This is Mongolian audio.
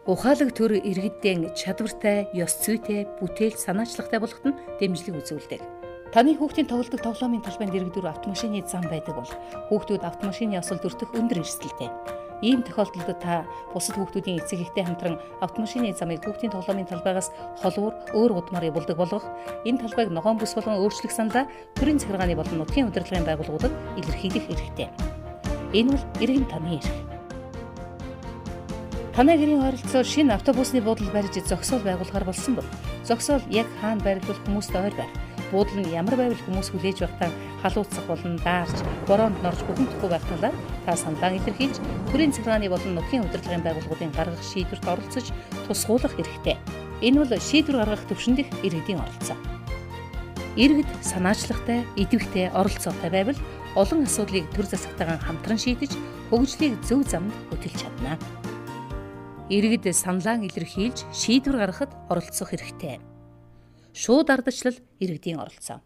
Ухаалаг төр иргэдийн чадвартай, ёс зүйтэй, бүтээл санаачлагтай болоход нь дэмжлэг үзүүлдэг. Таны хүүхдийн тоглодог тоглоомын талбайд иргэдүр автомашины зам байдаг бол хүүхдүүд автомашины осолд өртөх өндөр эрсдэлтэй. Ийм тохиолдолд та бусад хүүхдүүдийн эцэг эхтэй хамтран автомашины замыг хүүхдийн тоглоомын талбайгаас холуур өөр удмаар явуулдаг болгох, энэ талбайг ногоон бүс болгон өөрчлөх саналаа төрийн захиргааны болон нутгийн удирдлагын байгууллагуудад илэрхийлэх хэрэгтэй. Энэ бол иргэн таны эрх. Танай гэрийн ойролцоогоор шинэ автобусны буудлал барьж зогсоол байгуулахар болсон бол зогсоол яг хаана байрлуулах хүмүүст ойр байр. Буудлал нь ямар байвал хүмүүс хүлээж байхдаа халууцах болон даарч, бороонд норж бухимдахгүй байх талаар та саналаа илэрхийлж, төрийн захиргааны болон нутгийн удирдлагын байгууллагуудын гаргах шийдвэрт оролцож тусгуулах хэрэгтэй. Энэ бол шийдвэр гаргах төвшин дэх иргэдийн оролцоо. Иргэд санаачлагтай, идэвхтэй, оролцоотой байвал олон асуудлыг төр засагтайгаан хамтран шийдэж, хөгжлийг зөв замд хөтөлж чадна. Иргэд саналаа илэрхийлж шийдвэр гаргахад оролцох хэрэгтэй. Шууд ардчлал иргэдийн оролцоо.